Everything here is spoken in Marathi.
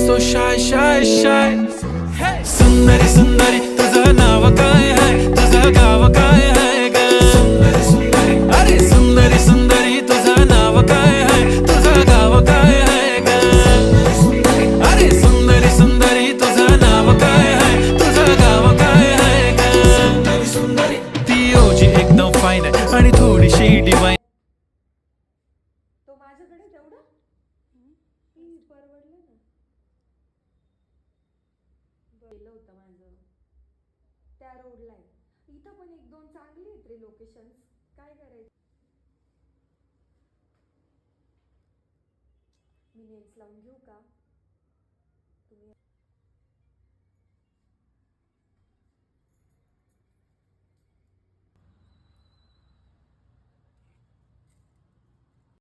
So shy shy shy. सुंदरी सुंदरी तुझं नाव काय आहे, तुझं गाव काय आहे ग. सुंदरी सुंदरी अरे सुंदरी सुंदरी तुझं नाव काय आहे, तुझं गाव काय आहे ग. अरे सुंदरी सुंदरी तुझं नाव काय आहे, तुझं गाव काय आहे ग. सुंदरी सुंदरी ती ओजी एकदम फाईन आहे आणि थोडीशी डिवाइन. तो माझ्याकडे तेवढं परवडलं ना. गेलं होतं माझं त्या रोडला आहे. इथं पण एक दोन चांगली आहेत रे लोकेशन्स. काय करायचं. मी नेल्स लावून घेऊ का तुम्ही.